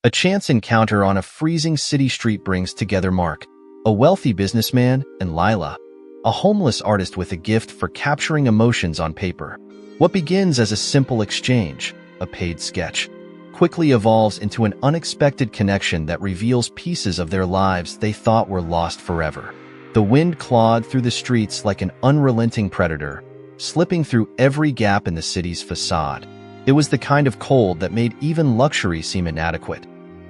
A chance encounter on a freezing city street brings together Mark, a wealthy businessman, and Lila, a homeless artist with a gift for capturing emotions on paper. What begins as a simple exchange, a paid sketch, quickly evolves into an unexpected connection that reveals pieces of their lives they thought were lost forever. The wind clawed through the streets like an unrelenting predator, slipping through every gap in the city's facade. It was the kind of cold that made even luxury seem inadequate.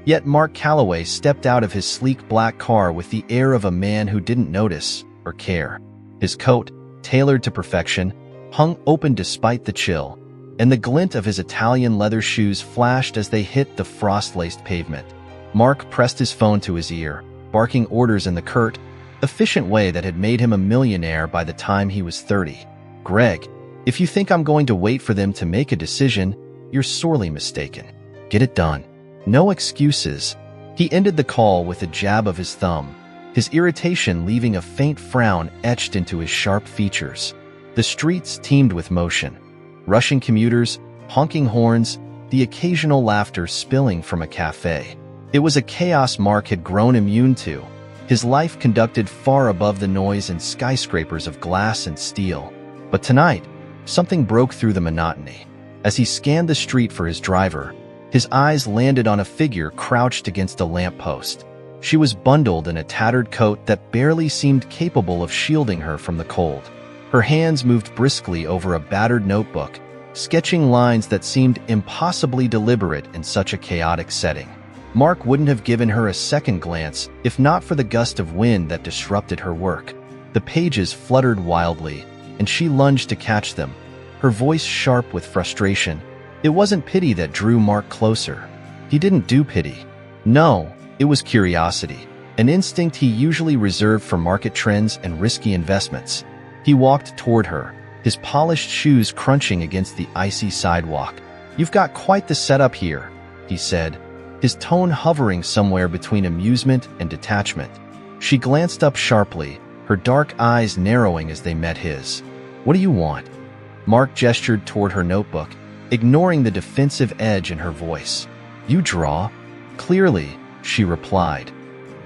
Yet Mark Calloway stepped out of his sleek black car with the air of a man who didn't notice or care. His coat, tailored to perfection, hung open despite the chill, and the glint of his Italian leather shoes flashed as they hit the frost-laced pavement. Mark pressed his phone to his ear, barking orders in the curt, efficient way that had made him a millionaire by the time he was 30. "Greg, if you think I'm going to wait for them to make a decision, you're sorely mistaken. Get it done. No excuses." He ended the call with a jab of his thumb, his irritation leaving a faint frown etched into his sharp features. The streets teemed with motion. Rushing commuters, honking horns, the occasional laughter spilling from a cafe. It was a chaos Mark had grown immune to, his life conducted far above the noise and skyscrapers of glass and steel. But tonight, something broke through the monotony. As he scanned the street for his driver, his eyes landed on a figure crouched against a lamppost. She was bundled in a tattered coat that barely seemed capable of shielding her from the cold. Her hands moved briskly over a battered notebook, sketching lines that seemed impossibly deliberate in such a chaotic setting. Mark wouldn't have given her a second glance if not for the gust of wind that disrupted her work. The pages fluttered wildly, and she lunged to catch them, her voice sharp with frustration. It wasn't pity that drew Mark closer. He didn't do pity. No, it was curiosity, an instinct he usually reserved for market trends and risky investments. He walked toward her, his polished shoes crunching against the icy sidewalk. "You've got quite the setup here," he said, his tone hovering somewhere between amusement and detachment. She glanced up sharply, her dark eyes narrowing as they met his. "What do you want?" Mark gestured toward her notebook, ignoring the defensive edge in her voice. "You draw?" "Clearly," she replied,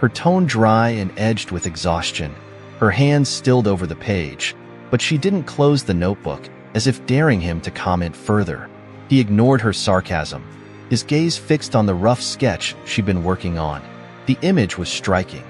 her tone dry and edged with exhaustion. Her hands stilled over the page, but she didn't close the notebook, as if daring him to comment further. He ignored her sarcasm, his gaze fixed on the rough sketch she'd been working on. The image was striking.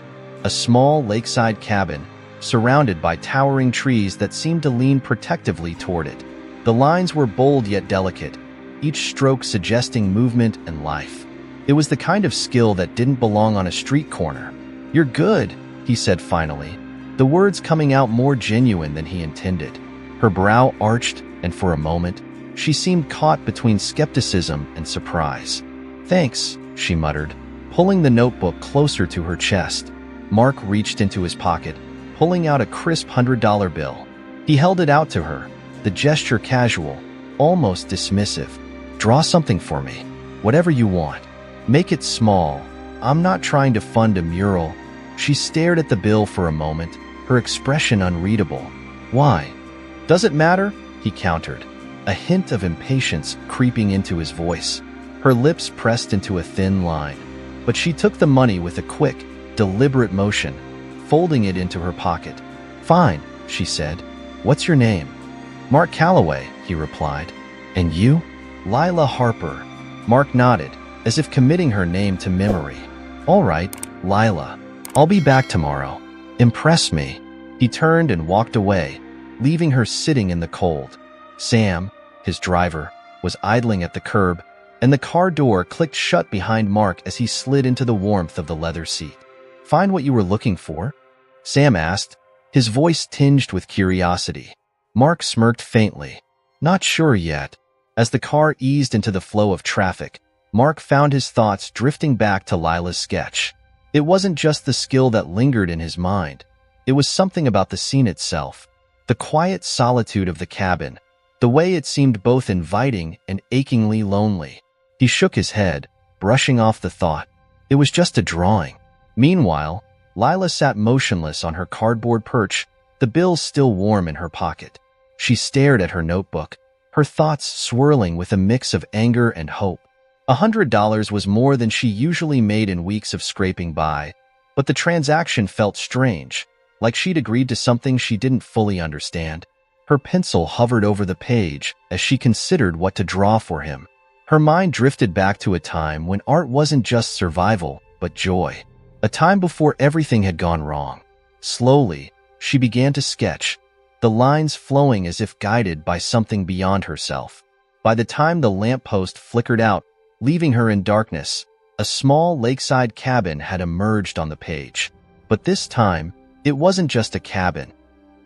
A small lakeside cabin, surrounded by towering trees that seemed to lean protectively toward it. The lines were bold yet delicate, each stroke suggesting movement and life. It was the kind of skill that didn't belong on a street corner. "You're good," he said finally, the words coming out more genuine than he intended. Her brow arched, and for a moment, she seemed caught between skepticism and surprise. "Thanks," she muttered, pulling the notebook closer to her chest. Mark reached into his pocket, pulling out a crisp $100 bill. He held it out to her, the gesture casual, almost dismissive. "Draw something for me. Whatever you want. Make it small. I'm not trying to fund a mural." She stared at the bill for a moment, her expression unreadable. "Why?" "Does it matter?" he countered, a hint of impatience creeping into his voice. Her lips pressed into a thin line, but she took the money with a quick, deliberate motion, folding it into her pocket. "Fine," she said. "What's your name?" "Mark Calloway," he replied. "And you?" "Lila Harper." Mark nodded, as if committing her name to memory. "All right, Lila. I'll be back tomorrow. Impress me." He turned and walked away, leaving her sitting in the cold. Sam, his driver, was idling at the curb, and the car door clicked shut behind Mark as he slid into the warmth of the leather seat. "Find what you were looking for?" Sam asked, his voice tinged with curiosity. Mark smirked faintly. "Not sure yet." As the car eased into the flow of traffic, Mark found his thoughts drifting back to Lila's sketch. It wasn't just the skill that lingered in his mind. It was something about the scene itself, the quiet solitude of the cabin, the way it seemed both inviting and achingly lonely. He shook his head, brushing off the thought. It was just a drawing. Meanwhile, Lila sat motionless on her cardboard perch, the bill still warm in her pocket. She stared at her notebook, her thoughts swirling with a mix of anger and hope. $100 was more than she usually made in weeks of scraping by, but the transaction felt strange, like she'd agreed to something she didn't fully understand. Her pencil hovered over the page as she considered what to draw for him. Her mind drifted back to a time when art wasn't just survival, but joy. A time before everything had gone wrong. Slowly, she began to sketch, the lines flowing as if guided by something beyond herself. By the time the lamppost flickered out, leaving her in darkness, a small lakeside cabin had emerged on the page. But this time, it wasn't just a cabin.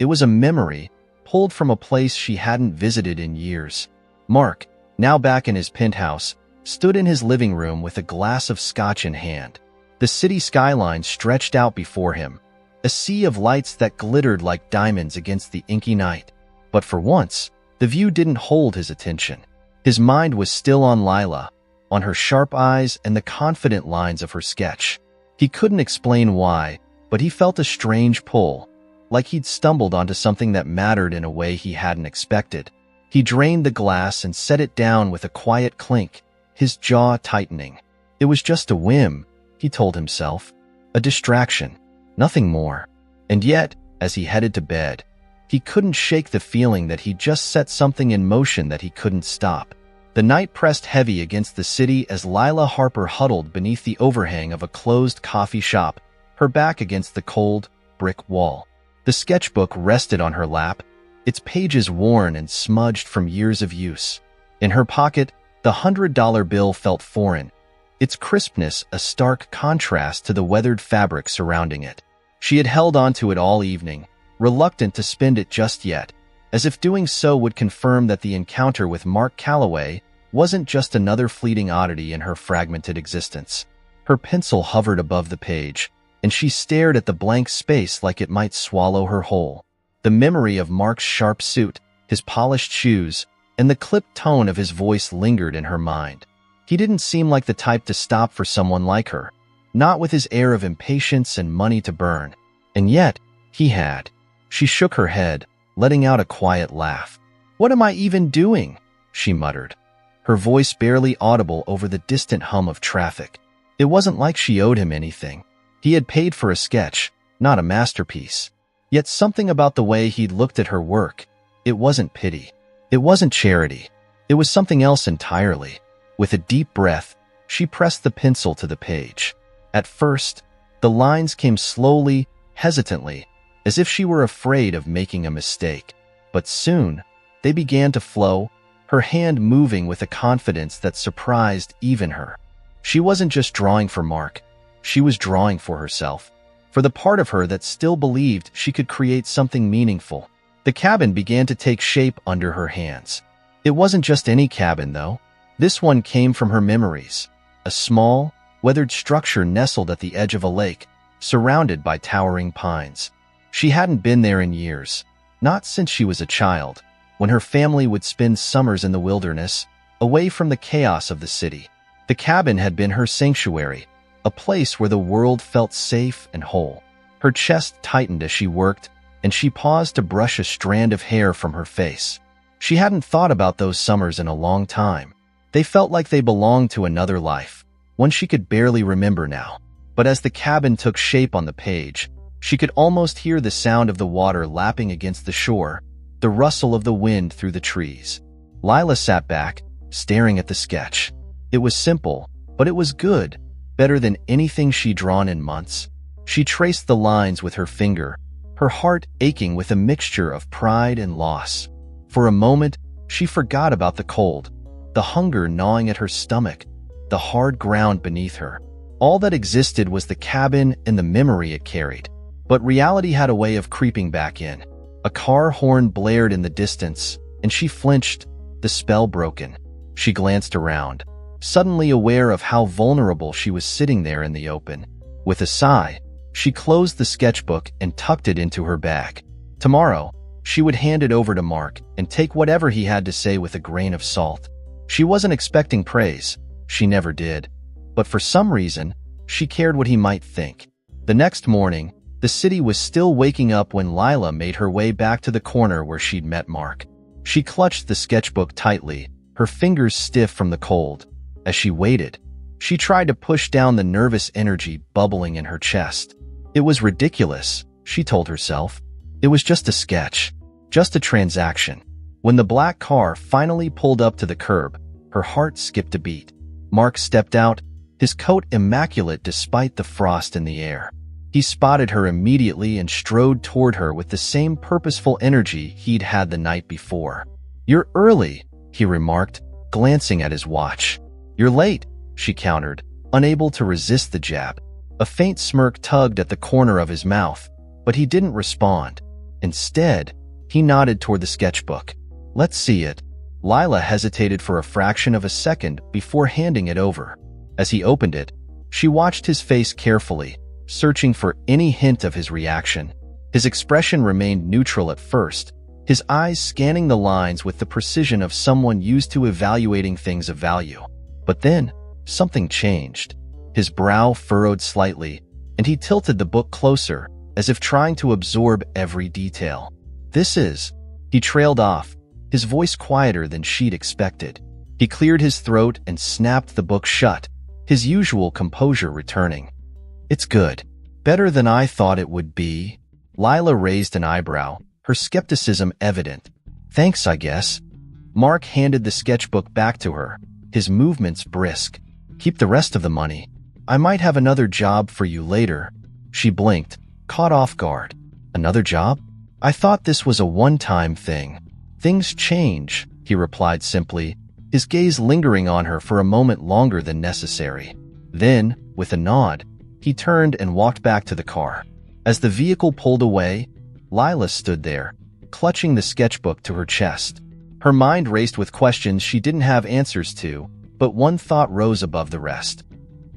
It was a memory, pulled from a place she hadn't visited in years. Mark, now back in his penthouse, stood in his living room with a glass of scotch in hand. The city skyline stretched out before him, a sea of lights that glittered like diamonds against the inky night. But for once, the view didn't hold his attention. His mind was still on Lila, on her sharp eyes and the confident lines of her sketch. He couldn't explain why, but he felt a strange pull, like he'd stumbled onto something that mattered in a way he hadn't expected. He drained the glass and set it down with a quiet clink, his jaw tightening. It was just a whim, he told himself, a distraction, nothing more. And yet, as he headed to bed, he couldn't shake the feeling that he'd just set something in motion that he couldn't stop. The night pressed heavy against the city as Lila Harper huddled beneath the overhang of a closed coffee shop, her back against the cold, brick wall. The sketchbook rested on her lap, its pages worn and smudged from years of use. In her pocket, the $100 bill felt foreign, its crispness a stark contrast to the weathered fabric surrounding it. She had held onto it all evening, reluctant to spend it just yet, as if doing so would confirm that the encounter with Mark Calloway wasn't just another fleeting oddity in her fragmented existence. Her pencil hovered above the page, and she stared at the blank space like it might swallow her whole. The memory of Mark's sharp suit, his polished shoes, and the clipped tone of his voice lingered in her mind. He didn't seem like the type to stop for someone like her, not with his air of impatience and money to burn. And yet, he had. She shook her head, letting out a quiet laugh. "What am I even doing?" she muttered, her voice barely audible over the distant hum of traffic. It wasn't like she owed him anything. He had paid for a sketch, not a masterpiece. Yet something about the way he'd looked at her work, it wasn't pity. It wasn't charity. It was something else entirely. With a deep breath, she pressed the pencil to the page. At first, the lines came slowly, hesitantly, as if she were afraid of making a mistake. But soon, they began to flow, her hand moving with a confidence that surprised even her. She wasn't just drawing for Mark. She was drawing for herself, for the part of her that still believed she could create something meaningful. The cabin began to take shape under her hands. It wasn't just any cabin, though. This one came from her memories, a small, weathered structure nestled at the edge of a lake, surrounded by towering pines. She hadn't been there in years, not since she was a child, when her family would spend summers in the wilderness, away from the chaos of the city. The cabin had been her sanctuary, a place where the world felt safe and whole. Her chest tightened as she worked, and she paused to brush a strand of hair from her face. She hadn't thought about those summers in a long time. They felt like they belonged to another life, one she could barely remember now. But as the cabin took shape on the page, she could almost hear the sound of the water lapping against the shore, the rustle of the wind through the trees. Lila sat back, staring at the sketch. It was simple, but it was good, better than anything she'd drawn in months. She traced the lines with her finger, her heart aching with a mixture of pride and loss. For a moment, she forgot about the cold, the hunger gnawing at her stomach, the hard ground beneath her. All that existed was the cabin and the memory it carried. But reality had a way of creeping back in. A car horn blared in the distance, and she flinched, the spell broken. She glanced around, suddenly aware of how vulnerable she was sitting there in the open. With a sigh, she closed the sketchbook and tucked it into her bag. Tomorrow, she would hand it over to Mark and take whatever he had to say with a grain of salt. She wasn't expecting praise. She never did. But for some reason, she cared what he might think. The next morning, the city was still waking up when Lila made her way back to the corner where she'd met Mark. She clutched the sketchbook tightly, her fingers stiff from the cold. As she waited, she tried to push down the nervous energy bubbling in her chest. It was ridiculous, she told herself. It was just a sketch, just a transaction. When the black car finally pulled up to the curb, her heart skipped a beat. Mark stepped out, his coat immaculate despite the frost in the air. He spotted her immediately and strode toward her with the same purposeful energy he'd had the night before. "You're early," he remarked, glancing at his watch. "You're late," she countered, unable to resist the jab. A faint smirk tugged at the corner of his mouth, but he didn't respond. Instead, he nodded toward the sketchbook. "Let's see it." Lila hesitated for a fraction of a second before handing it over. As he opened it, she watched his face carefully, searching for any hint of his reaction. His expression remained neutral at first, his eyes scanning the lines with the precision of someone used to evaluating things of value. But then, something changed. His brow furrowed slightly, and he tilted the book closer, as if trying to absorb every detail. "This is..." He trailed off, his voice quieter than she'd expected. He cleared his throat and snapped the book shut, his usual composure returning. "It's good. Better than I thought it would be." Lila raised an eyebrow, her skepticism evident. "Thanks, I guess." Mark handed the sketchbook back to her, his movements brisk. "Keep the rest of the money. I might have another job for you later." She blinked, caught off guard. "Another job? I thought this was a one-time thing." "Things change," he replied simply, his gaze lingering on her for a moment longer than necessary. Then, with a nod, he turned and walked back to the car. As the vehicle pulled away, Lila stood there, clutching the sketchbook to her chest. Her mind raced with questions she didn't have answers to, but one thought rose above the rest.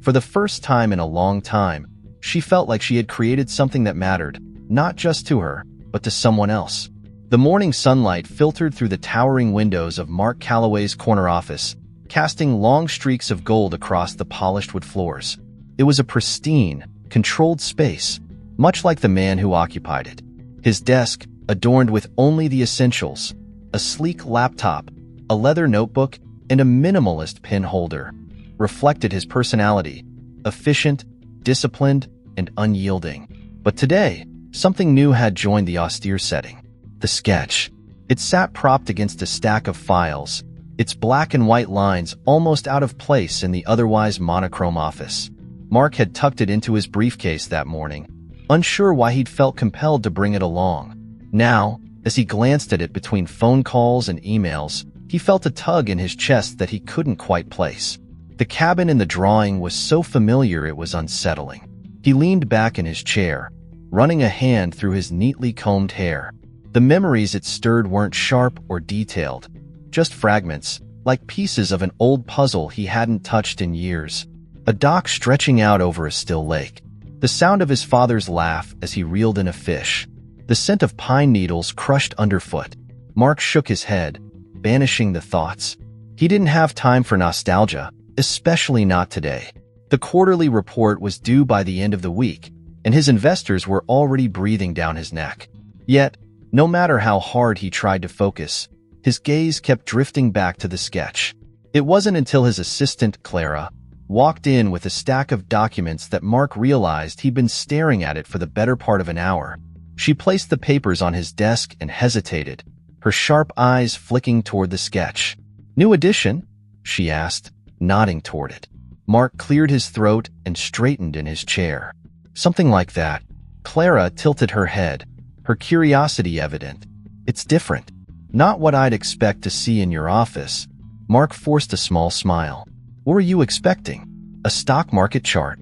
For the first time in a long time, she felt like she had created something that mattered, not just to her, but to someone else. The morning sunlight filtered through the towering windows of Mark Calloway's corner office, casting long streaks of gold across the polished wood floors. It was a pristine, controlled space, much like the man who occupied it. His desk, adorned with only the essentials, a sleek laptop, a leather notebook, and a minimalist pen holder, reflected his personality, efficient, disciplined, and unyielding. But today, something new had joined the austere setting. The sketch. It sat propped against a stack of files, its black and white lines almost out of place in the otherwise monochrome office. Mark had tucked it into his briefcase that morning, unsure why he'd felt compelled to bring it along. Now, as he glanced at it between phone calls and emails, he felt a tug in his chest that he couldn't quite place. The cabin in the drawing was so familiar it was unsettling. He leaned back in his chair, running a hand through his neatly combed hair. The memories it stirred weren't sharp or detailed, just fragments, like pieces of an old puzzle he hadn't touched in years. A dock stretching out over a still lake. The sound of his father's laugh as he reeled in a fish. The scent of pine needles crushed underfoot. Mark shook his head, banishing the thoughts. He didn't have time for nostalgia, especially not today. The quarterly report was due by the end of the week, and his investors were already breathing down his neck. Yet, no matter how hard he tried to focus, his gaze kept drifting back to the sketch. It wasn't until his assistant, Clara, walked in with a stack of documents that Mark realized he'd been staring at it for the better part of an hour. She placed the papers on his desk and hesitated, her sharp eyes flicking toward the sketch. "New edition?" she asked, nodding toward it. Mark cleared his throat and straightened in his chair. "Something like that." Clara tilted her head, her curiosity evident. "It's different. Not what I'd expect to see in your office." Mark forced a small smile. "What were you expecting? A stock market chart?"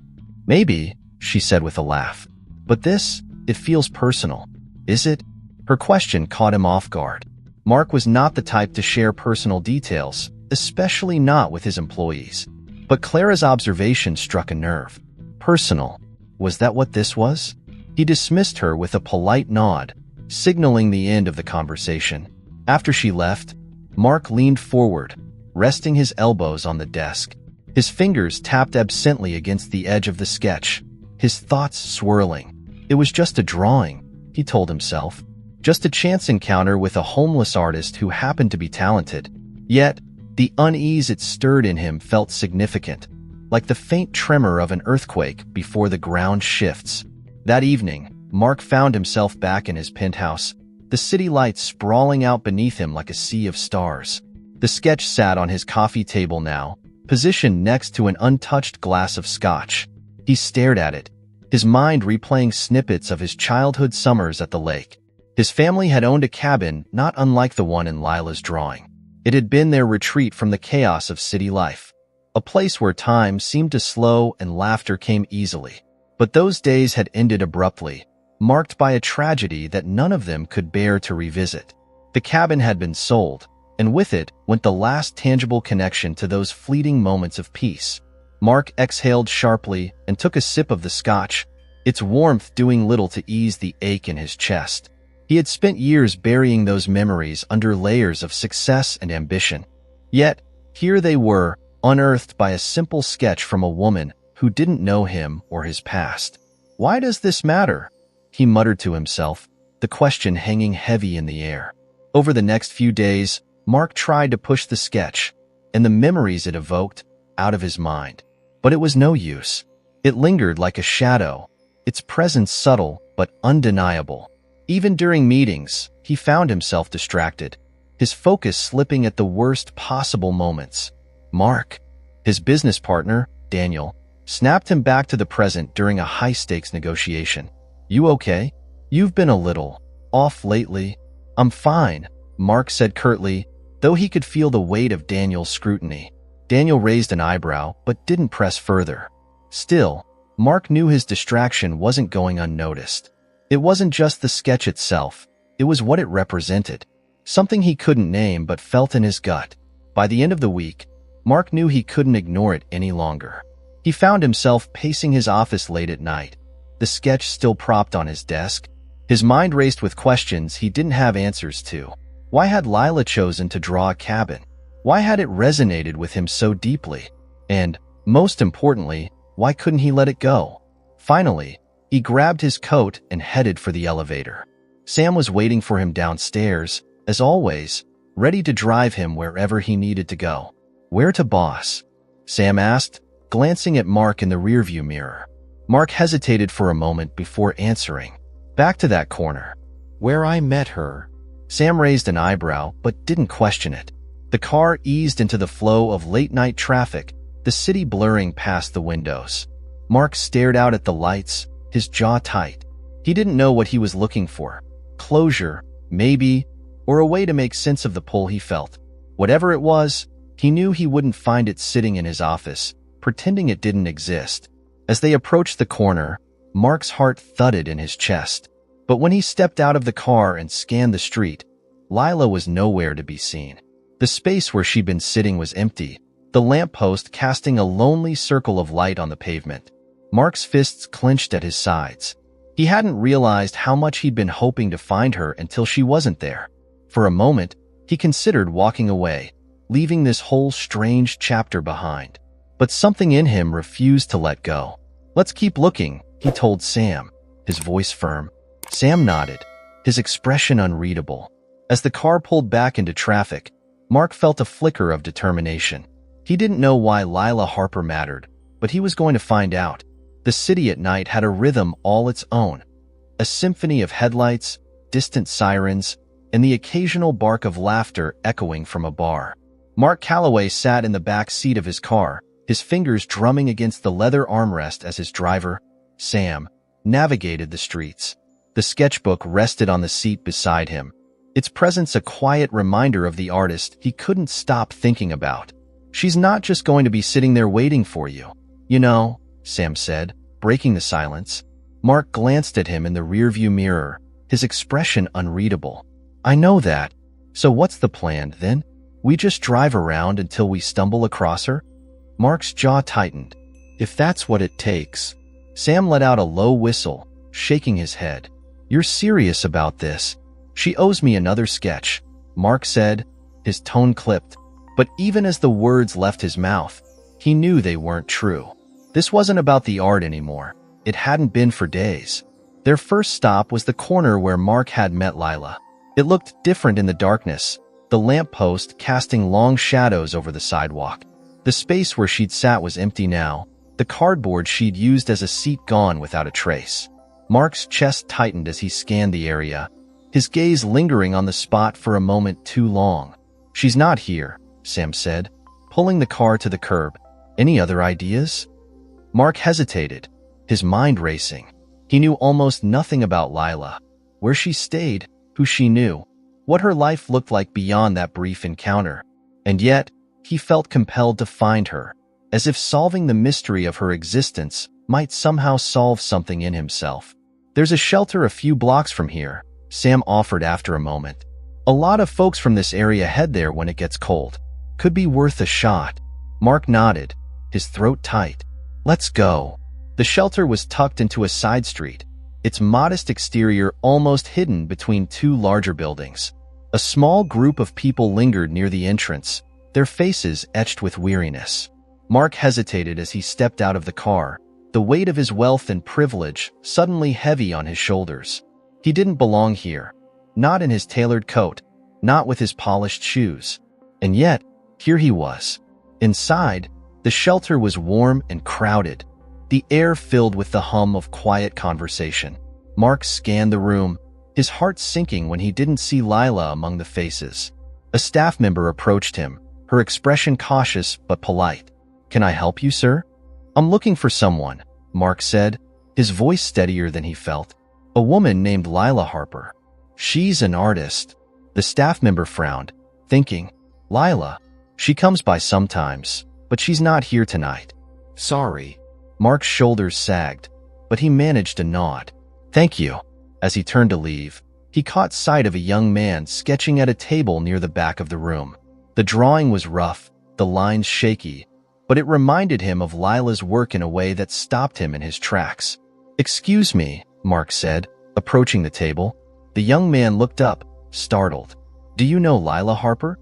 "Maybe," she said with a laugh. "But this, it feels personal." "Is it?" Her question caught him off guard. Mark was not the type to share personal details, especially not with his employees. But Clara's observation struck a nerve. Personal. Was that what this was? He dismissed her with a polite nod, signaling the end of the conversation. After she left, Mark leaned forward, resting his elbows on the desk. His fingers tapped absently against the edge of the sketch, his thoughts swirling. It was just a drawing, he told himself. Just a chance encounter with a homeless artist who happened to be talented. Yet, The unease it stirred in him felt significant, like the faint tremor of an earthquake before the ground shifts. That evening, Mark found himself back in his penthouse, the city lights sprawling out beneath him like a sea of stars. The sketch sat on his coffee table now, positioned next to an untouched glass of scotch. He stared at it, his mind replaying snippets of his childhood summers at the lake. His family had owned a cabin not unlike the one in Lila's drawing. It had been their retreat from the chaos of city life, a place where time seemed to slow and laughter came easily. But those days had ended abruptly, marked by a tragedy that none of them could bear to revisit. The cabin had been sold, and with it went the last tangible connection to those fleeting moments of peace. Mark exhaled sharply and took a sip of the scotch, its warmth doing little to ease the ache in his chest. He had spent years burying those memories under layers of success and ambition. Yet, here they were, unearthed by a simple sketch from a woman who didn't know him or his past. "Why does this matter?" he muttered to himself, the question hanging heavy in the air. Over the next few days, Mark tried to push the sketch, and the memories it evoked, out of his mind. But it was no use. It lingered like a shadow, its presence subtle but undeniable. Even during meetings, he found himself distracted, his focus slipping at the worst possible moments. Mark, his business partner, Daniel, snapped him back to the present during a high-stakes negotiation. "You okay? You've been a little off lately." "I'm fine," Mark said curtly, though he could feel the weight of Daniel's scrutiny. Daniel raised an eyebrow, but didn't press further. Still, Mark knew his distraction wasn't going unnoticed. It wasn't just the sketch itself, it was what it represented. Something he couldn't name but felt in his gut. By the end of the week, Mark knew he couldn't ignore it any longer. He found himself pacing his office late at night, the sketch still propped on his desk. His mind raced with questions he didn't have answers to. Why had Lila chosen to draw a cabin? Why had it resonated with him so deeply? And, most importantly, why couldn't he let it go? Finally, he grabbed his coat and headed for the elevator. Sam was waiting for him downstairs, as always, ready to drive him wherever he needed to go. "Where to, boss?" Sam asked, glancing at Mark in the rearview mirror. Mark hesitated for a moment before answering. "Back to that corner. Where I met her." Sam raised an eyebrow, but didn't question it. The car eased into the flow of late-night traffic, the city blurring past the windows. Mark stared out at the lights, his jaw tight. He didn't know what he was looking for. Closure, maybe, or a way to make sense of the pull he felt. Whatever it was, he knew he wouldn't find it sitting in his office, pretending it didn't exist. As they approached the corner, Mark's heart thudded in his chest. But when he stepped out of the car and scanned the street, Lila was nowhere to be seen. The space where she'd been sitting was empty, the lamppost casting a lonely circle of light on the pavement. Mark's fists clenched at his sides. He hadn't realized how much he'd been hoping to find her until she wasn't there. For a moment, he considered walking away, leaving this whole strange chapter behind. But something in him refused to let go. "Let's keep looking," he told Sam, his voice firm. Sam nodded, his expression unreadable. As the car pulled back into traffic, Mark felt a flicker of determination. He didn't know why Lila Harper mattered, but he was going to find out. The city at night had a rhythm all its own, a symphony of headlights, distant sirens, and the occasional bark of laughter echoing from a bar. Mark Calloway sat in the back seat of his car, his fingers drumming against the leather armrest as his driver, Sam, navigated the streets. The sketchbook rested on the seat beside him, its presence a quiet reminder of the artist he couldn't stop thinking about. "She's not just going to be sitting there waiting for you, you know," Sam said, breaking the silence. Mark glanced at him in the rearview mirror, his expression unreadable. "I know that. So what's the plan, then? We just drive around until we stumble across her?" Mark's jaw tightened. "If that's what it takes." Sam let out a low whistle, shaking his head. "You're serious about this? She owes me another sketch," Mark said, his tone clipped. But even as the words left his mouth, he knew they weren't true. This wasn't about the art anymore. It hadn't been for days. Their first stop was the corner where Mark had met Lila. It looked different in the darkness, the lamppost casting long shadows over the sidewalk. The space where she'd sat was empty now, the cardboard she'd used as a seat gone without a trace. Mark's chest tightened as he scanned the area, his gaze lingering on the spot for a moment too long. "She's not here," Sam said, pulling the car to the curb. "Any other ideas?" Mark hesitated, his mind racing. He knew almost nothing about Lila, where she stayed, who she knew, what her life looked like beyond that brief encounter. And yet, he felt compelled to find her, as if solving the mystery of her existence might somehow solve something in himself. "There's a shelter a few blocks from here," Sam offered after a moment. "A lot of folks from this area head there when it gets cold. Could be worth a shot." Mark nodded, his throat tight. "Let's go." The shelter was tucked into a side street, its modest exterior almost hidden between two larger buildings. A small group of people lingered near the entrance, their faces etched with weariness. Mark hesitated as he stepped out of the car, the weight of his wealth and privilege suddenly heavy on his shoulders. He didn't belong here, not in his tailored coat, not with his polished shoes. And yet, here he was. Inside, the shelter was warm and crowded, the air filled with the hum of quiet conversation. Mark scanned the room, his heart sinking when he didn't see Lila among the faces. A staff member approached him, her expression cautious but polite. "Can I help you, sir?" "I'm looking for someone," Mark said, his voice steadier than he felt. "A woman named Lila Harper." "She's an artist." The staff member frowned, thinking, "Lila, she comes by sometimes, but she's not here tonight." "Sorry." Mark's shoulders sagged, but he managed a nod. "Thank you." As he turned to leave, he caught sight of a young man sketching at a table near the back of the room. The drawing was rough, the lines shaky, but it reminded him of Lila's work in a way that stopped him in his tracks. "Excuse me," Mark said, approaching the table. The young man looked up, startled. "Do you know Lila Harper?"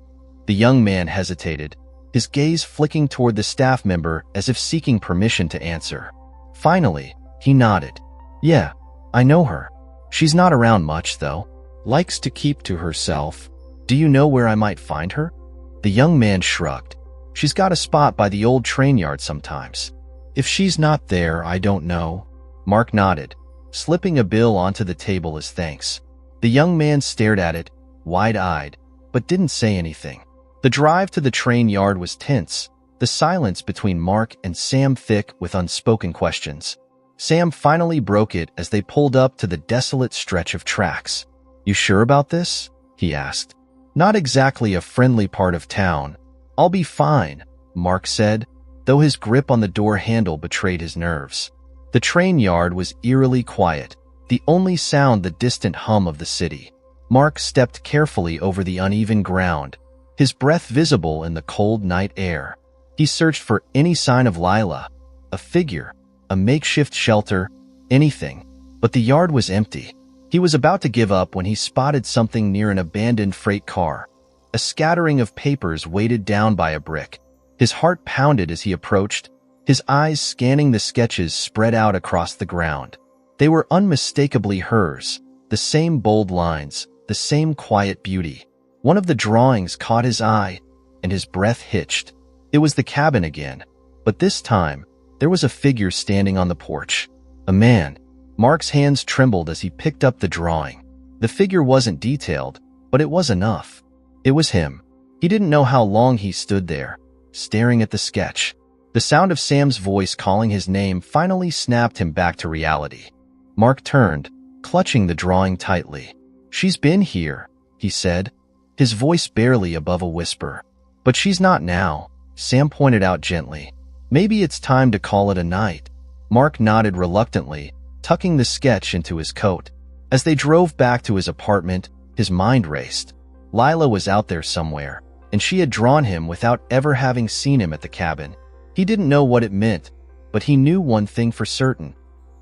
The young man hesitated, his gaze flicking toward the staff member as if seeking permission to answer. Finally, he nodded. "Yeah, I know her. She's not around much, though. Likes to keep to herself. Do you know where I might find her?" The young man shrugged. "She's got a spot by the old train yard sometimes. If she's not there, I don't know." Mark nodded, slipping a bill onto the table as thanks. The young man stared at it, wide-eyed, but didn't say anything. The drive to the train yard was tense, the silence between Mark and Sam thick with unspoken questions. Sam finally broke it as they pulled up to the desolate stretch of tracks. "You sure about this?" he asked. "Not exactly a friendly part of town." "I'll be fine," Mark said, though his grip on the door handle betrayed his nerves. The train yard was eerily quiet, the only sound the distant hum of the city. Mark stepped carefully over the uneven ground, his breath visible in the cold night air. He searched for any sign of Lila, a figure, a makeshift shelter, anything, but the yard was empty. He was about to give up when he spotted something near an abandoned freight car, a scattering of papers weighted down by a brick. His heart pounded as he approached, his eyes scanning the sketches spread out across the ground. They were unmistakably hers, the same bold lines, the same quiet beauty. One of the drawings caught his eye, and his breath hitched. It was the cabin again, but this time, there was a figure standing on the porch. A man. Mark's hands trembled as he picked up the drawing. The figure wasn't detailed, but it was enough. It was him. He didn't know how long he stood there, staring at the sketch. The sound of Sam's voice calling his name finally snapped him back to reality. Mark turned, clutching the drawing tightly. "She's been here," he said, his voice barely above a whisper. "But she's not now," Sam pointed out gently. "Maybe it's time to call it a night." Mark nodded reluctantly, tucking the sketch into his coat. As they drove back to his apartment, his mind raced. Lila was out there somewhere, and she had drawn him without ever having seen him at the cabin. He didn't know what it meant, but he knew one thing for certain.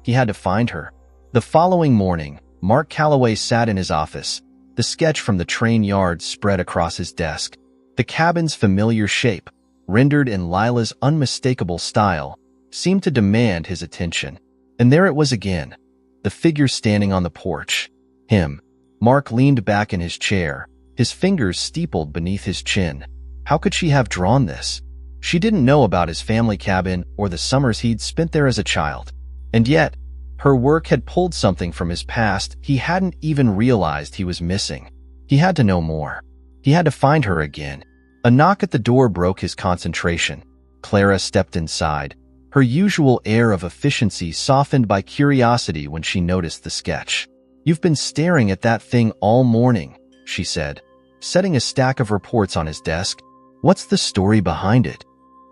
He had to find her. The following morning, Mark Calloway sat in his office, the sketch from the train yard spread across his desk. The cabin's familiar shape, rendered in Lila's unmistakable style, seemed to demand his attention. And there it was again, the figure standing on the porch. Him. Mark leaned back in his chair, his fingers steepled beneath his chin. How could she have drawn this? She didn't know about his family cabin or the summers he'd spent there as a child. And yet, her work had pulled something from his past he hadn't even realized he was missing. He had to know more. He had to find her again. A knock at the door broke his concentration. Clara stepped inside, her usual air of efficiency softened by curiosity when she noticed the sketch. "You've been staring at that thing all morning," she said, setting a stack of reports on his desk. "What's the story behind it?"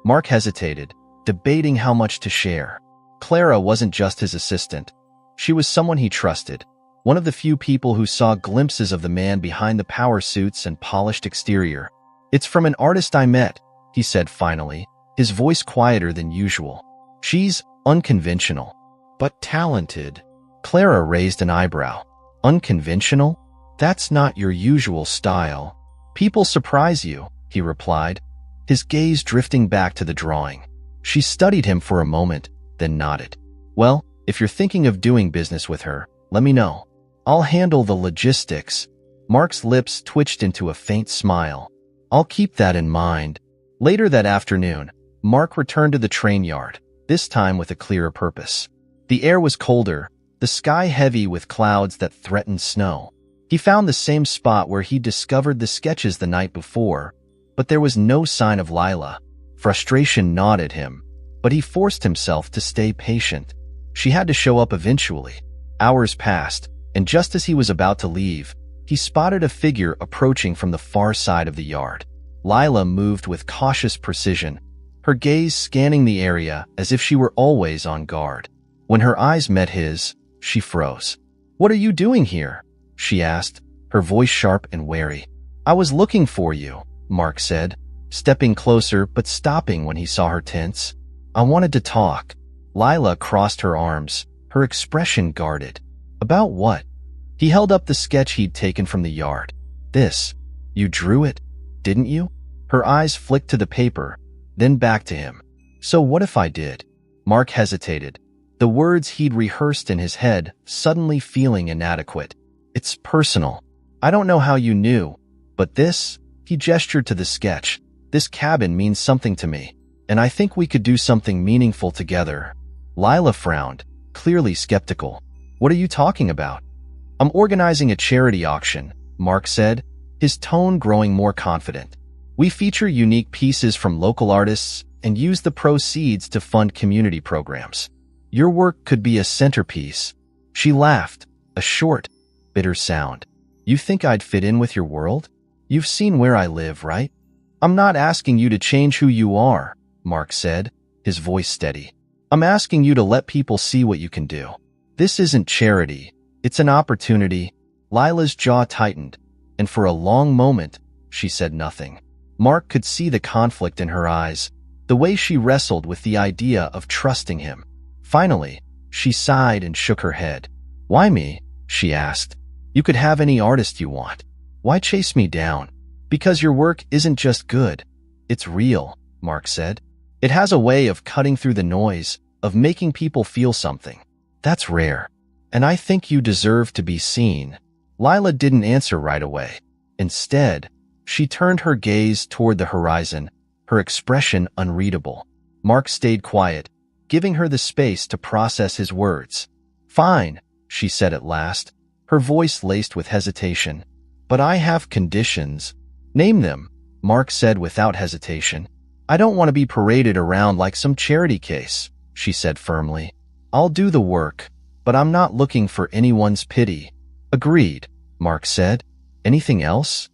Mark hesitated, debating how much to share. Clara wasn't just his assistant. She was someone he trusted, one of the few people who saw glimpses of the man behind the power suits and polished exterior. "It's from an artist I met," he said finally, his voice quieter than usual. "She's unconventional, but talented." Clara raised an eyebrow. "Unconventional? That's not your usual style." "People surprise you," he replied, his gaze drifting back to the drawing. She studied him for a moment, then nodded. "Well, if you're thinking of doing business with her, let me know. I'll handle the logistics." Mark's lips twitched into a faint smile. "I'll keep that in mind." Later that afternoon, Mark returned to the train yard, this time with a clearer purpose. The air was colder, the sky heavy with clouds that threatened snow. He found the same spot where he discovered the sketches the night before, but there was no sign of Lila. Frustration gnawed at him, but he forced himself to stay patient. She had to show up eventually. Hours passed, and just as he was about to leave, he spotted a figure approaching from the far side of the yard. Lila moved with cautious precision, her gaze scanning the area as if she were always on guard. When her eyes met his, she froze. "What are you doing here?" she asked, her voice sharp and wary. "I was looking for you," Mark said, stepping closer but stopping when he saw her tense. "I wanted to talk." Lila crossed her arms, her expression guarded. "About what?" He held up the sketch he'd taken from the yard. "This. You drew it, didn't you?" Her eyes flicked to the paper, then back to him. "So what if I did?" Mark hesitated, the words he'd rehearsed in his head suddenly feeling inadequate. "It's personal. I don't know how you knew, but this," he gestured to the sketch, "this cabin means something to me, and I think we could do something meaningful together." Lila frowned, clearly skeptical. "What are you talking about?" "I'm organizing a charity auction," Mark said, his tone growing more confident. "We feature unique pieces from local artists and use the proceeds to fund community programs. Your work could be a centerpiece." She laughed, a short, bitter sound. "You think I'd fit in with your world? You've seen where I live, right?" "I'm not asking you to change who you are," Mark said, his voice steady. "I'm asking you to let people see what you can do. This isn't charity. It's an opportunity." Lila's jaw tightened, and for a long moment, she said nothing. Mark could see the conflict in her eyes, the way she wrestled with the idea of trusting him. Finally, she sighed and shook her head. "Why me?" she asked. "You could have any artist you want. Why chase me down?" "Because your work isn't just good. It's real," Mark said. "It has a way of cutting through the noise, of making people feel something. That's rare. And I think you deserve to be seen." Lila didn't answer right away. Instead, she turned her gaze toward the horizon, her expression unreadable. Mark stayed quiet, giving her the space to process his words. "Fine," she said at last, her voice laced with hesitation. "But I have conditions." "Name them," Mark said without hesitation. "I don't want to be paraded around like some charity case," she said firmly. "I'll do the work, but I'm not looking for anyone's pity." "Agreed," Mark said. "Anything else?"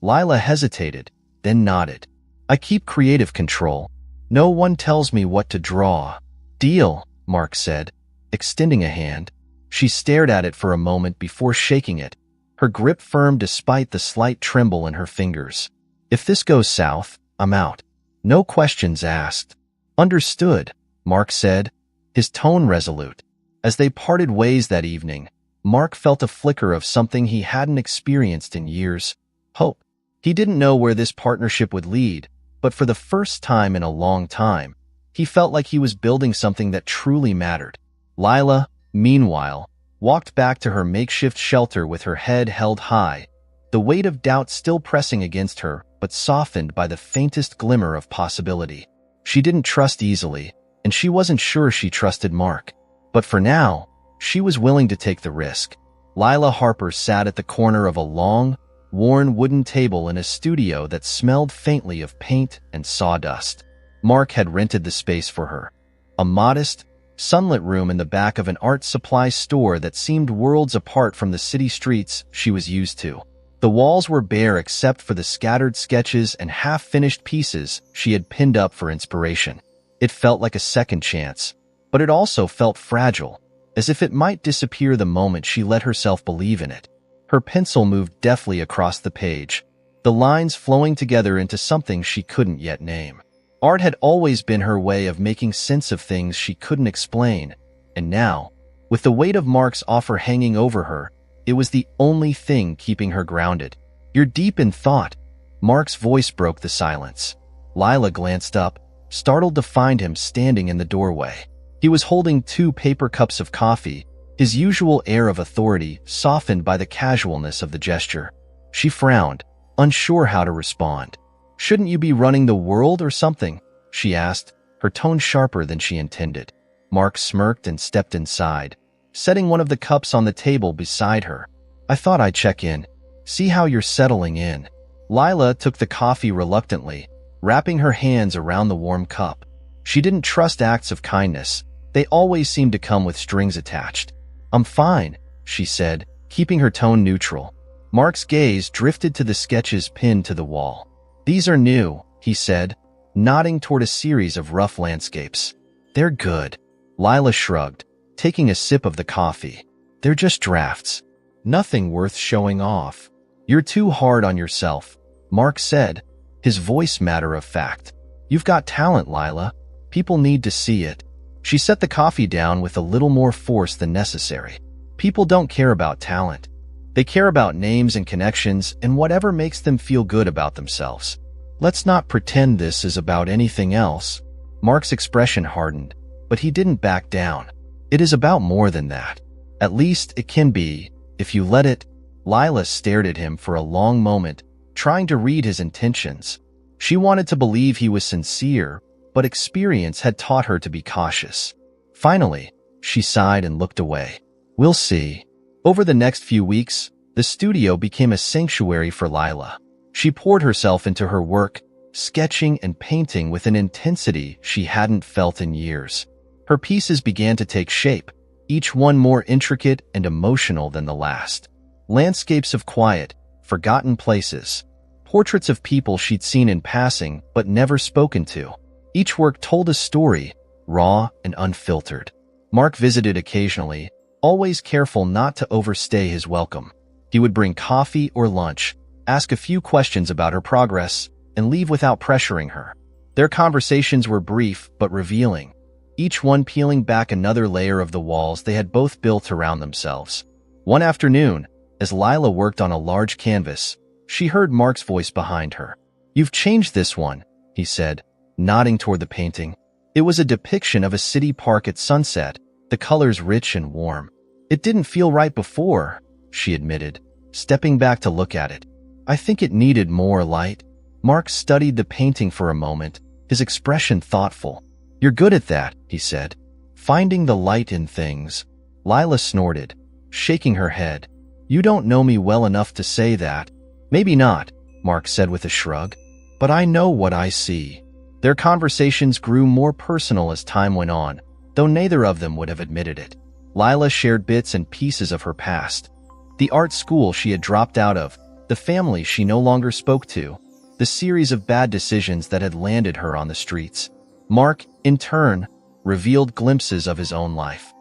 Lila hesitated, then nodded. "I keep creative control. No one tells me what to draw." "Deal," Mark said, extending a hand. She stared at it for a moment before shaking it, her grip firm despite the slight tremble in her fingers. "If this goes south, I'm out. No questions asked." "Understood," Mark said, his tone resolute. As they parted ways that evening, Mark felt a flicker of something he hadn't experienced in years: hope. He didn't know where this partnership would lead, but for the first time in a long time, he felt like he was building something that truly mattered. Lila, meanwhile, walked back to her makeshift shelter with her head held high, the weight of doubt still pressing against her, but softened by the faintest glimmer of possibility. She didn't trust easily, and she wasn't sure she trusted Mark. But for now, she was willing to take the risk. Lila Harper sat at the corner of a long, worn wooden table in a studio that smelled faintly of paint and sawdust. Mark had rented the space for her. A modest, sunlit room in the back of an art supply store that seemed worlds apart from the city streets she was used to. The walls were bare except for the scattered sketches and half-finished pieces she had pinned up for inspiration. It felt like a second chance, but it also felt fragile, as if it might disappear the moment she let herself believe in it. Her pencil moved deftly across the page, the lines flowing together into something she couldn't yet name. Art had always been her way of making sense of things she couldn't explain, and now, with the weight of Mark's offer hanging over her, it was the only thing keeping her grounded. "You're deep in thought." Mark's voice broke the silence. Lila glanced up, startled to find him standing in the doorway. He was holding 2 paper cups of coffee, his usual air of authority softened by the casualness of the gesture. She frowned, unsure how to respond. "Shouldn't you be running the world or something?" she asked, her tone sharper than she intended. Mark smirked and stepped inside, setting one of the cups on the table beside her. "I thought I'd check in, see how you're settling in." Lila took the coffee reluctantly, wrapping her hands around the warm cup. She didn't trust acts of kindness. They always seemed to come with strings attached. "I'm fine," she said, keeping her tone neutral. Mark's gaze drifted to the sketches pinned to the wall. "These are new," he said, nodding toward a series of rough landscapes. "They're good." Lila shrugged, taking a sip of the coffee. "They're just drafts. Nothing worth showing off." "You're too hard on yourself," Mark said, his voice matter of fact. "You've got talent, Lila. People need to see it." She set the coffee down with a little more force than necessary. "People don't care about talent. They care about names and connections and whatever makes them feel good about themselves. Let's not pretend this is about anything else." Mark's expression hardened, but he didn't back down. "It is about more than that. At least it can be, if you let it." Lila stared at him for a long moment, trying to read his intentions. She wanted to believe he was sincere, but experience had taught her to be cautious. Finally, she sighed and looked away. "We'll see." Over the next few weeks, the studio became a sanctuary for Lila. She poured herself into her work, sketching and painting with an intensity she hadn't felt in years. Her pieces began to take shape, each one more intricate and emotional than the last. Landscapes of quiet, forgotten places. Portraits of people she'd seen in passing but never spoken to. Each work told a story, raw and unfiltered. Mark visited occasionally, always careful not to overstay his welcome. He would bring coffee or lunch, ask a few questions about her progress, and leave without pressuring her. Their conversations were brief but revealing, each one peeling back another layer of the walls they had both built around themselves. One afternoon, as Lila worked on a large canvas, she heard Mark's voice behind her. "You've changed this one," he said, nodding toward the painting. It was a depiction of a city park at sunset, the colors rich and warm. "It didn't feel right before," she admitted, stepping back to look at it. "I think it needed more light." Mark studied the painting for a moment, his expression thoughtful. "You're good at that," he said. "Finding the light in things." Lila snorted, shaking her head. "You don't know me well enough to say that." "Maybe not," Mark said with a shrug. "But I know what I see." Their conversations grew more personal as time went on, though neither of them would have admitted it. Lila shared bits and pieces of her past. The art school she had dropped out of, the family she no longer spoke to, the series of bad decisions that had landed her on the streets. Mark, in turn, revealed glimpses of his own life.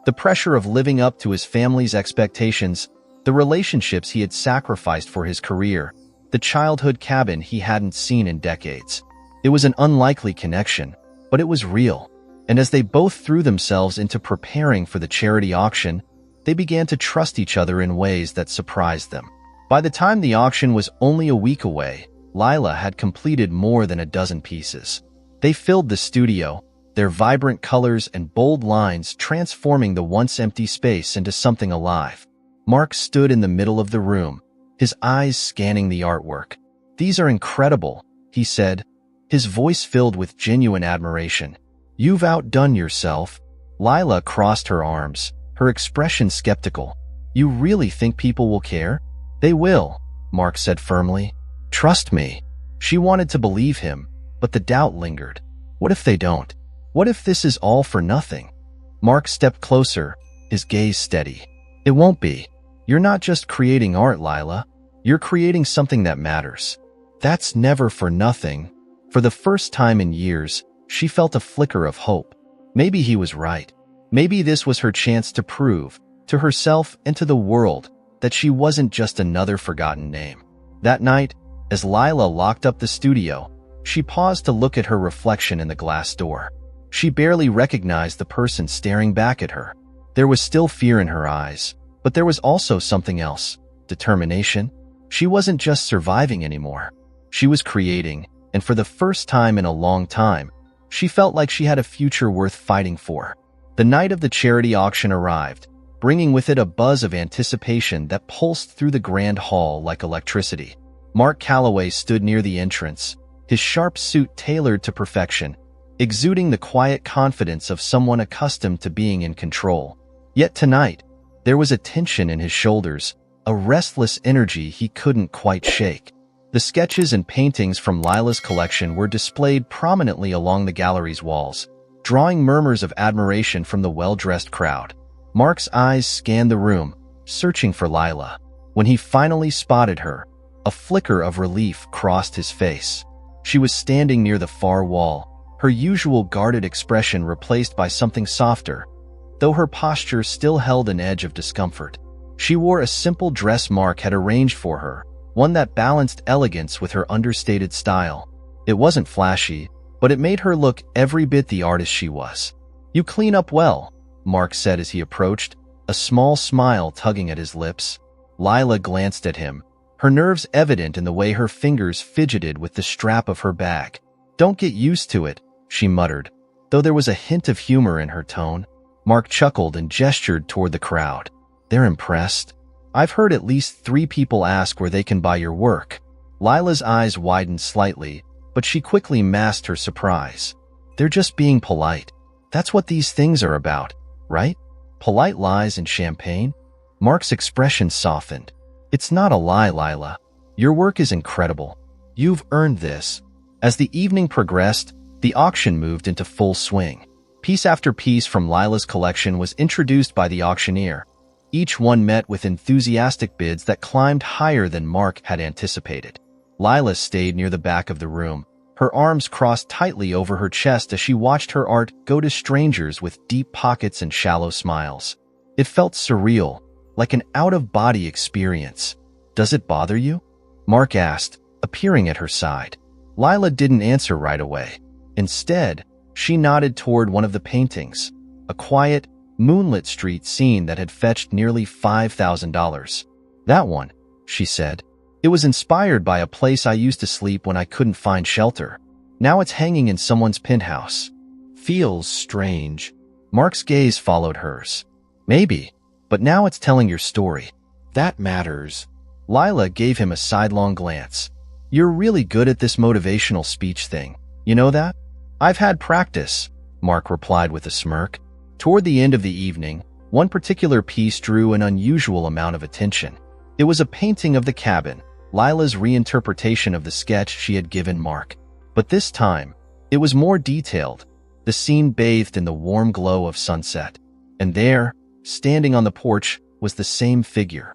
The pressure of living up to his family's expectations, the relationships he had sacrificed for his career, the childhood cabin he hadn't seen in decades. It was an unlikely connection, but it was real. And as they both threw themselves into preparing for the charity auction, they began to trust each other in ways that surprised them. By the time the auction was only a week away, Lila had completed more than a dozen pieces. They filled the studio, their vibrant colors and bold lines transforming the once empty space into something alive. Mark stood in the middle of the room, his eyes scanning the artwork. "These are incredible," he said, his voice filled with genuine admiration. "You've outdone yourself." Lila crossed her arms, her expression skeptical. "You really think people will care?" "They will," Mark said firmly. "Trust me." She wanted to believe him, but the doubt lingered. What if they don't? What if this is all for nothing? Mark stepped closer, his gaze steady. "It won't be. You're not just creating art, Lila. You're creating something that matters. That's never for nothing." For the first time in years, she felt a flicker of hope. Maybe he was right. Maybe this was her chance to prove, to herself and to the world, that she wasn't just another forgotten name. That night, as Lila locked up the studio, she paused to look at her reflection in the glass door. She barely recognized the person staring back at her. There was still fear in her eyes, but there was also something else, determination. She wasn't just surviving anymore. She was creating, and for the first time in a long time, she felt like she had a future worth fighting for. The night of the charity auction arrived, bringing with it a buzz of anticipation that pulsed through the grand hall like electricity. Mark Calloway stood near the entrance, his sharp suit tailored to perfection, exuding the quiet confidence of someone accustomed to being in control. Yet tonight, there was a tension in his shoulders, a restless energy he couldn't quite shake. The sketches and paintings from Lila's collection were displayed prominently along the gallery's walls, drawing murmurs of admiration from the well-dressed crowd. Mark's eyes scanned the room, searching for Lila. When he finally spotted her, a flicker of relief crossed his face. She was standing near the far wall, her usual guarded expression replaced by something softer, though her posture still held an edge of discomfort. She wore a simple dress Mark had arranged for her, one that balanced elegance with her understated style. It wasn't flashy, but it made her look every bit the artist she was. "You clean up well," Mark said as he approached, a small smile tugging at his lips. Lila glanced at him, her nerves evident in the way her fingers fidgeted with the strap of her bag. "Don't get used to it," she muttered, though there was a hint of humor in her tone. Mark chuckled and gestured toward the crowd. "They're impressed. I've heard at least 3 people ask where they can buy your work." Lila's eyes widened slightly, but she quickly masked her surprise. "They're just being polite. That's what these things are about, right? Polite lies and champagne?" Mark's expression softened. "It's not a lie, Lila. Your work is incredible. You've earned this." As the evening progressed, the auction moved into full swing. Piece after piece from Lila's collection was introduced by the auctioneer. Each one met with enthusiastic bids that climbed higher than Mark had anticipated. Lila stayed near the back of the room, her arms crossed tightly over her chest as she watched her art go to strangers with deep pockets and shallow smiles. It felt surreal, like an out-of-body experience. "Does it bother you?" Mark asked, appearing at her side. Lila didn't answer right away. Instead, she nodded toward one of the paintings, a quiet, moonlit street scene that had fetched nearly $5,000. "That one," she said. "It was inspired by a place I used to sleep when I couldn't find shelter. Now it's hanging in someone's penthouse." "Feels strange." Mark's gaze followed hers. "Maybe, but now it's telling your story. That matters." Lila gave him a sidelong glance. "You're really good at this motivational speech thing. You know that?" "I've had practice," Mark replied with a smirk. Toward the end of the evening, one particular piece drew an unusual amount of attention. It was a painting of the cabin, Lila's reinterpretation of the sketch she had given Mark. But this time, it was more detailed, the scene bathed in the warm glow of sunset. And there, standing on the porch, was the same figure.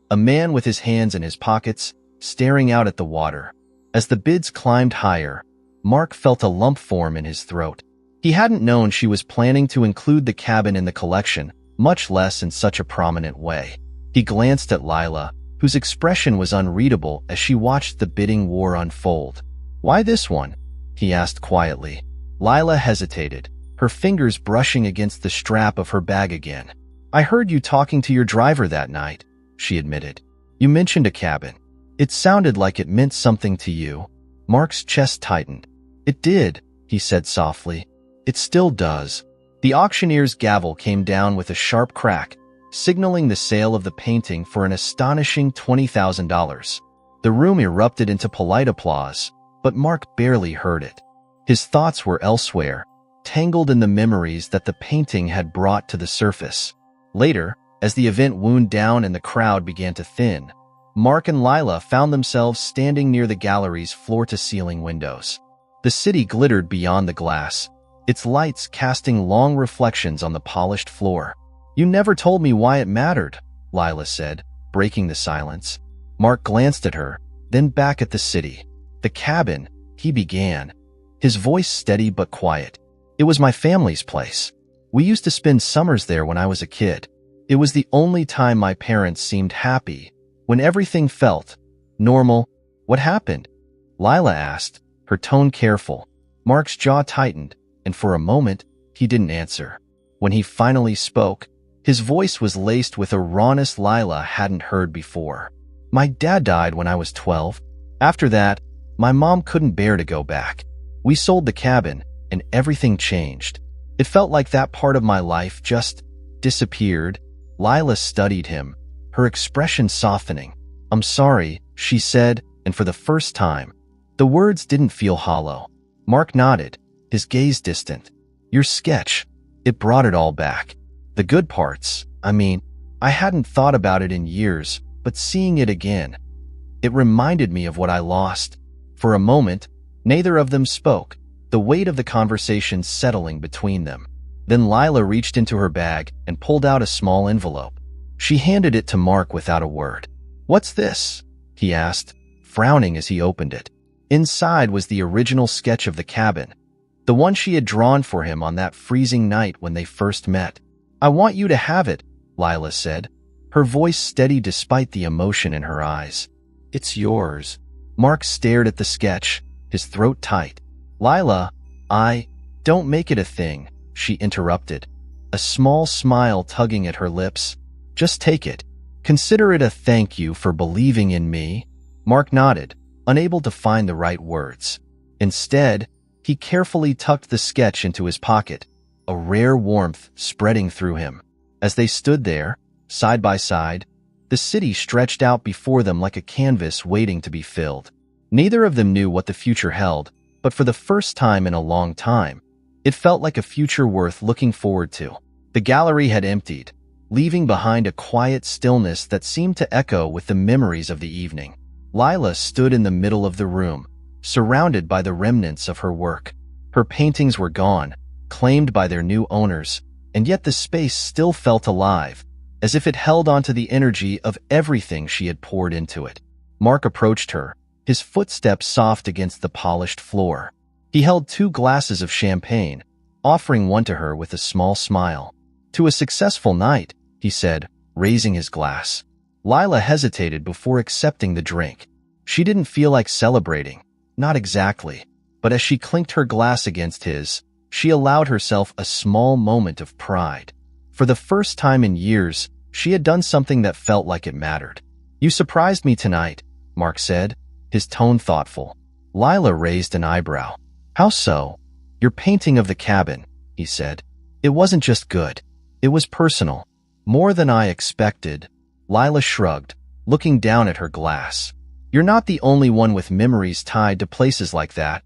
A man with his hands in his pockets, staring out at the water. As the bids climbed higher, Mark felt a lump form in his throat. He hadn't known she was planning to include the cabin in the collection, much less in such a prominent way. He glanced at Lila, whose expression was unreadable as she watched the bidding war unfold. "Why this one?" he asked quietly. Lila hesitated, her fingers brushing against the strap of her bag again. "I heard you talking to your driver that night," she admitted. "You mentioned a cabin. It sounded like it meant something to you." Mark's chest tightened. "It did," he said softly. "It still does." The auctioneer's gavel came down with a sharp crack, signaling the sale of the painting for an astonishing $20,000. The room erupted into polite applause, but Mark barely heard it. His thoughts were elsewhere, tangled in the memories that the painting had brought to the surface. Later, as the event wound down and the crowd began to thin, Mark and Lila found themselves standing near the gallery's floor-to-ceiling windows. The city glittered beyond the glass, its lights casting long reflections on the polished floor. "You never told me why it mattered," Lila said, breaking the silence. Mark glanced at her, then back at the city. "The cabin," he began, his voice steady but quiet. "It was my family's place. We used to spend summers there when I was a kid. It was the only time my parents seemed happy, when everything felt normal." "What happened?" Lila asked, her tone careful. Mark's jaw tightened, and for a moment, he didn't answer. When he finally spoke, his voice was laced with a rawness Lila hadn't heard before. "My dad died when I was 12. After that, my mom couldn't bear to go back. We sold the cabin, and everything changed. It felt like that part of my life just disappeared." Lila studied him, her expression softening. "I'm sorry," she said, and for the first time, the words didn't feel hollow. Mark nodded, his gaze distant. "Your sketch, it brought it all back. The good parts, I hadn't thought about it in years, but seeing it again, it reminded me of what I lost." For a moment, neither of them spoke, the weight of the conversation settling between them. Then Lila reached into her bag and pulled out a small envelope. She handed it to Mark without a word. "What's this?" he asked, frowning as he opened it. Inside was the original sketch of the cabin, the one she had drawn for him on that freezing night when they first met. "I want you to have it," Lila said, her voice steady despite the emotion in her eyes. "It's yours." Mark stared at the sketch, his throat tight. "Lila, don't make it a thing," she interrupted, a small smile tugging at her lips. "Just take it. Consider it a thank you for believing in me." Mark nodded, unable to find the right words. Instead, he carefully tucked the sketch into his pocket, a rare warmth spreading through him. As they stood there, side by side, the city stretched out before them like a canvas waiting to be filled. Neither of them knew what the future held, but for the first time in a long time, it felt like a future worth looking forward to. The gallery had emptied, leaving behind a quiet stillness that seemed to echo with the memories of the evening. Lila stood in the middle of the room, surrounded by the remnants of her work. Her paintings were gone, claimed by their new owners, and yet the space still felt alive, as if it held onto the energy of everything she had poured into it. Mark approached her, his footsteps soft against the polished floor. He held 2 glasses of champagne, offering one to her with a small smile. "To a successful night," he said, raising his glass. Lila hesitated before accepting the drink. She didn't feel like celebrating, not exactly, but as she clinked her glass against his, she allowed herself a small moment of pride. For the first time in years, she had done something that felt like it mattered. "You surprised me tonight," Mark said, his tone thoughtful. Lila raised an eyebrow. "How so?" "Your painting of the cabin," he said. "It wasn't just good. It was personal. More than I expected." Lila shrugged, looking down at her glass. "You're not the only one with memories tied to places like that."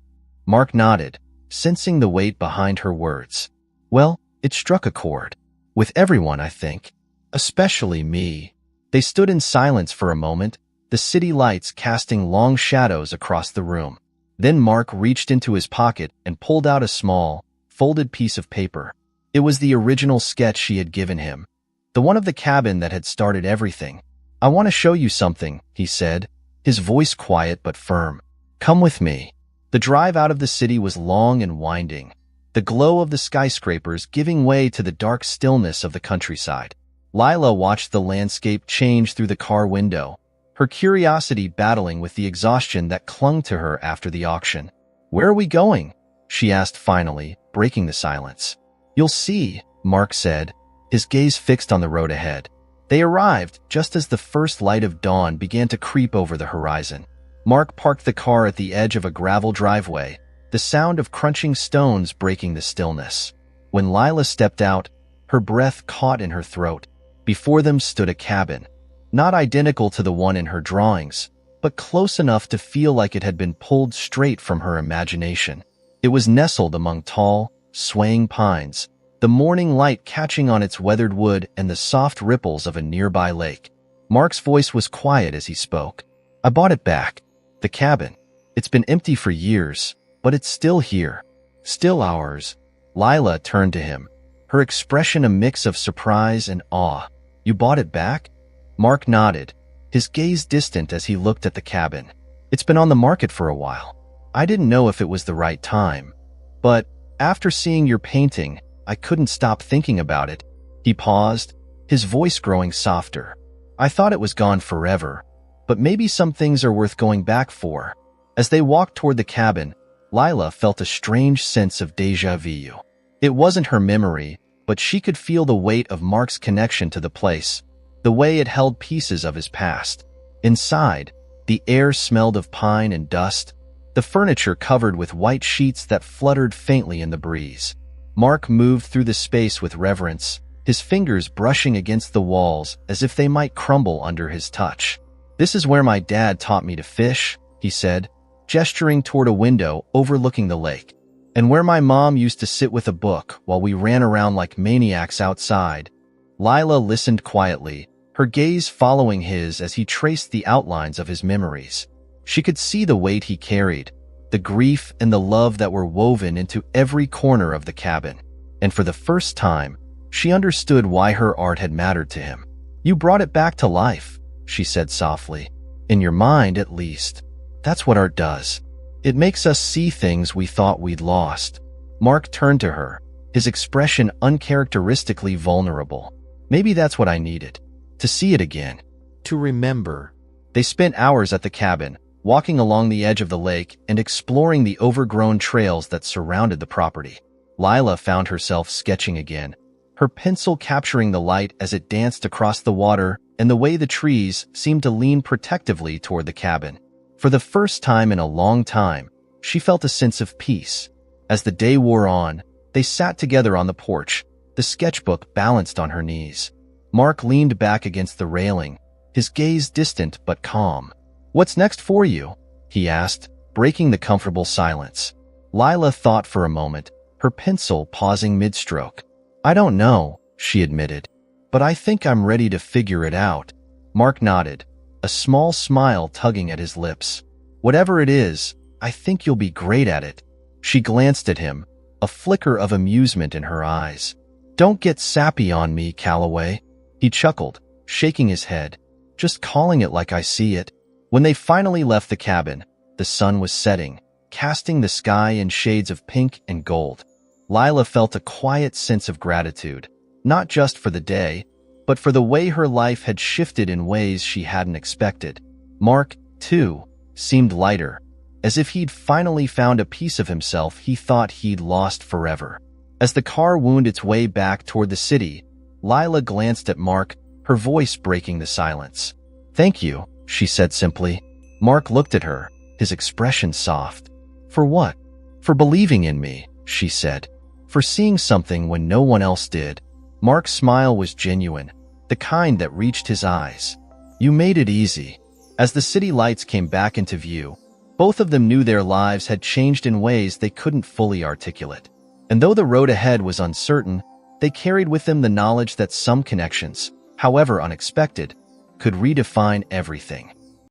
Mark nodded, sensing the weight behind her words. "Well, it struck a chord. With everyone, I think. Especially me." They stood in silence for a moment, the city lights casting long shadows across the room. Then Mark reached into his pocket and pulled out a small, folded piece of paper. It was the original sketch she had given him, the one of the cabin that had started everything. "I want to show you something," he said, his voice quiet but firm. "Come with me." The drive out of the city was long and winding, the glow of the skyscrapers giving way to the dark stillness of the countryside. Lila watched the landscape change through the car window, her curiosity battling with the exhaustion that clung to her after the auction. "Where are we going?" she asked finally, breaking the silence. "You'll see," Mark said, his gaze fixed on the road ahead. They arrived just as the first light of dawn began to creep over the horizon. Mark parked the car at the edge of a gravel driveway, the sound of crunching stones breaking the stillness. When Lila stepped out, her breath caught in her throat. Before them stood a cabin, not identical to the one in her drawings, but close enough to feel like it had been pulled straight from her imagination. It was nestled among tall, swaying pines, the morning light catching on its weathered wood and the soft ripples of a nearby lake. Mark's voice was quiet as he spoke. I bought it back. The cabin. It's been empty for years, but it's still here. Still ours. Lila turned to him, her expression a mix of surprise and awe. You bought it back? Mark nodded, his gaze distant as he looked at the cabin. It's been on the market for a while. I didn't know if it was the right time. But after seeing your painting, I couldn't stop thinking about it. He paused, his voice growing softer. I thought it was gone forever, but maybe some things are worth going back for. As they walked toward the cabin, Lila felt a strange sense of déjà vu. It wasn't her memory, but she could feel the weight of Mark's connection to the place, the way it held pieces of his past. Inside, the air smelled of pine and dust, the furniture covered with white sheets that fluttered faintly in the breeze. Mark moved through the space with reverence, his fingers brushing against the walls as if they might crumble under his touch. This is where my dad taught me to fish, he said, gesturing toward a window overlooking the lake, and where my mom used to sit with a book while we ran around like maniacs outside. Lila listened quietly, her gaze following his as he traced the outlines of his memories. She could see the weight he carried, the grief and the love that were woven into every corner of the cabin. And for the first time, she understood why her art had mattered to him. You brought it back to life, she said softly. In your mind, at least. That's what art does. It makes us see things we thought we'd lost. Mark turned to her, his expression uncharacteristically vulnerable. Maybe that's what I needed. To see it again. To remember. They spent hours at the cabin, walking along the edge of the lake and exploring the overgrown trails that surrounded the property. Lila found herself sketching again, her pencil capturing the light as it danced across the water and the way the trees seemed to lean protectively toward the cabin. For the first time in a long time, she felt a sense of peace. As the day wore on, they sat together on the porch, the sketchbook balanced on her knees. Mark leaned back against the railing, his gaze distant but calm. What's next for you? He asked, breaking the comfortable silence. Lila thought for a moment, her pencil pausing mid-stroke. I don't know, she admitted, but I think I'm ready to figure it out. Mark nodded, a small smile tugging at his lips. Whatever it is, I think you'll be great at it. She glanced at him, a flicker of amusement in her eyes. Don't get sappy on me, Calloway. He chuckled, shaking his head. Just calling it like I see it. When they finally left the cabin, the sun was setting, casting the sky in shades of pink and gold. Lila felt a quiet sense of gratitude, not just for the day, but for the way her life had shifted in ways she hadn't expected. Mark, too, seemed lighter, as if he'd finally found a piece of himself he thought he'd lost forever. As the car wound its way back toward the city, Lila glanced at Mark, her voice breaking the silence. Thank you, she said simply. Mark looked at her, his expression soft. For what? For believing in me, she said. For seeing something when no one else did. Mark's smile was genuine, the kind that reached his eyes. You made it easy. As the city lights came back into view, both of them knew their lives had changed in ways they couldn't fully articulate. And though the road ahead was uncertain, they carried with them the knowledge that some connections, however unexpected, could redefine everything.